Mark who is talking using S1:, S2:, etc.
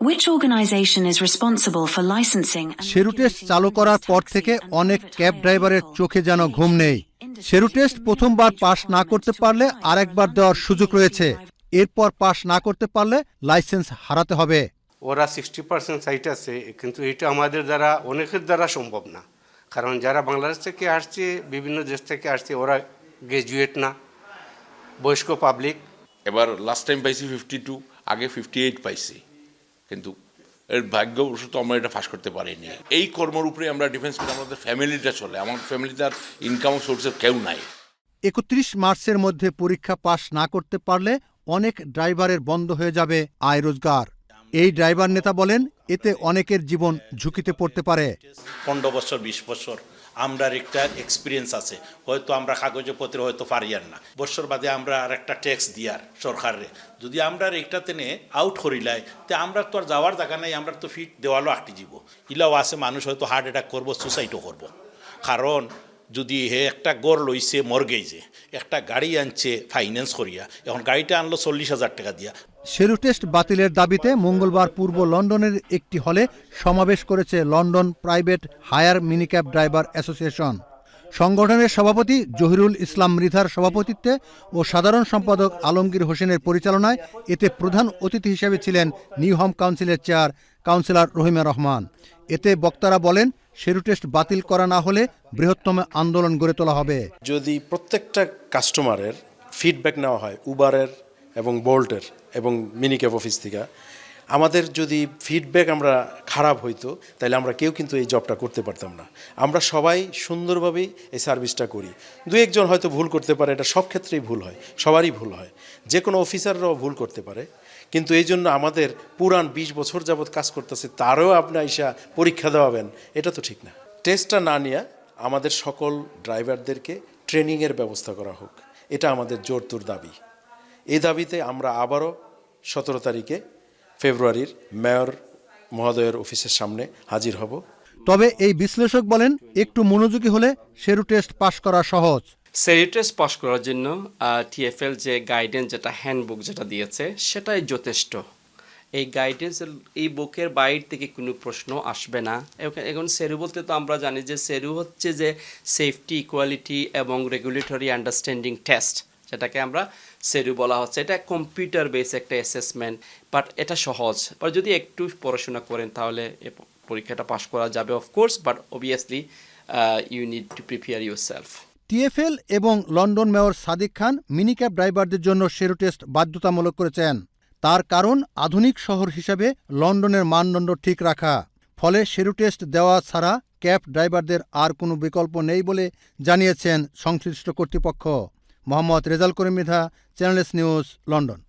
S1: Which organization is responsible for licensing?
S2: Sheru test চালু করার পর থেকে অনেক ক্যাব ড্রাইভারের চোখে যেন ঘুম নেই। শেরু টেস্ট প্রথমবার পাশ না করতে পারলে আরেকবার দেওয়ার সুযোগ রয়েছে। এরপর পাশ না করতে পারলে লাইসেন্স হারাতে হবে।
S3: ওরা 60% সাইট আছে, কিন্তু এটা আমাদের দ্বারা অনেকের দ্বারা সম্ভব না, কারণ যারা বাংলাদেশ থেকে আসছে, বিভিন্ন দেশ থেকে আসছে, ওরা গ্র্যাজুয়েট না, বয়স্ক পাবলিক।
S4: এবার লাস্ট টাইম পাইছি 52, আগে 58 পাইছি, কিন্তু এর ভাগ্যবশত আমরা এটা ফাঁস করতে পারিনি। এই কর্মের উপরে আমরা ডিফেন্স করি, আমাদের ফ্যামিলিটা চলে, আমার ফ্যামিলিতে আর ইনকাম সোর্সের কেউ নাই।
S2: 31 মার্চের মধ্যে পরীক্ষা পাশ না করতে পারলে অনেক ড্রাইভারের বন্ধ হয়ে যাবে আয় রোজগার। এই ড্রাইভার নেতা বলেন, এতে অনেকের জীবন ঝুঁকিতে পড়তে পারে।
S5: 15 বছর 20 বছর আমরা একটা এক্সপিরিয়েন্স আছে, হয়তো আমরা কাগজপত্র হয়তো পারিয়ার না, বছর বাদে আমরা আর একটা ট্যাক্স দিয়ার সরকারে, যদি আমরা এইটাতে নে আউট করিলাই, তে আমরা তো আর যাওয়ার জায়গা নাই, আমরা তো ফিট দেওয়ালও আটটি যাব। ইলাও আছে মানুষ হয়তো হার্ট অ্যাটাক করবো, সুসাইডও করবো, কারণ যদি হে একটা গড় লইছে মর্গেজে, একটা গাড়ি আনছে ফাইন্যান্স করিয়া, এখন গাড়িটা আনলো 40,000 টাকা দিয়া।
S2: শেরু টেস্ট বাতিলের দাবিতে মঙ্গলবার পূর্ব লন্ডনের একটি হলে সমাবেশ করেছে London private hire minicab driver association. সংগঠনের সভাপতি জহিরুল ইসলাম মৃধার সভাপতিত্বে ও সাধারণ সম্পাদক আলমগীর হোসেনের পরিচালনায় এতে প্রধান অতিথি হিসেবে ছিলেন নিউ হোম কাউন্সিলের চেয়ার কাউন্সিলর রহিমা রহমান। এতে বক্তারা বলেন, শেরু টেস্ট বাতিল করা না হলে বৃহত্তম আন্দোলন গড়ে তোলা হবে।
S6: যদি প্রত্যেকটা কাস্টমারের ফিডব্যাক নেওয়া হয়, উবারের এবং বোল্টের এবং মিনিক্যাব অফিস থেকে, আমাদের যদি ফিডব্যাক আমরা খারাপ হইতো, তাহলে আমরা কেউ কিন্তু এই জবটা করতে পারতাম না। আমরা সবাই সুন্দরভাবেই এই সার্ভিসটা করি। দু একজন হয়তো ভুল করতে পারে, এটা সব ক্ষেত্রেই ভুল হয়, সবারই ভুল হয়, যে কোনো অফিসাররাও ভুল করতে পারে, কিন্তু এই জন্য আমাদের পুরান 20 বছর যাবৎ কাজ করতেছে তারও আপনি আইসা পরীক্ষা দেওয়াবেন, এটা তো ঠিক না। টেস্টটা না নিয়ে আমাদের সকল ড্রাইভারদেরকে ট্রেনিংয়ের ব্যবস্থা করা হোক, এটা আমাদের জোরতোর দাবি। এই দাবিতে আমরা আবারও 17 তারিখে ফেব্রুয়ারির মেয়র মহোদয়ের অফিসের সামনে হাজির হব।
S2: তবে এই বিশ্লেষক বলেন, একটু মনোযোগী হলে শেরু টেস্ট পাশ করা সহজ।
S7: শেরু টেস্ট পাস করার জন্য টিএফএল যে গাইডেন্স, যেটা হ্যান্ডবুক যেটা দিয়েছে, সেটাই যথেষ্ট। এই গাইডেন্স, এই বুকের বাইরে থেকে কোনো প্রশ্ন আসবে না। এখন শেরু বলতে তো আমরা জানি যে শেরু হচ্ছে যে সেফটি, ইকুয়ালিটি এবং রেগুলেটরি আন্ডারস্ট্যান্ডিং টেস্ট, যেটাকে আমরা শেরু বলা হচ্ছে। এটা কম্পিউটার বেস একটা অ্যাসেসমেন্ট, বাট এটা সহজ। বাট যদি একটু পড়াশোনা করেন তাহলে পরীক্ষাটা পাস করা যাবে, of course, but obviously you need to prepare yourself.
S2: TFL এবং London mayor Sadiq Khan minicab ড্রাইভারদের জন্য শেরু টেস্ট বাধ্যতামূলক করেছেন। তার কারণ, আধুনিক শহর হিসাবে লন্ডনের মানদণ্ড ঠিক রাখা। ফলে শেরু টেস্ট দেওয়া ছাড়া ক্যাব ড্রাইভারদের আর কোনো বিকল্প নেই বলে জানিয়েছেন সংশ্লিষ্ট কর্তৃপক্ষ। Mohammad Rezal Karim Mridha, channel S news, London.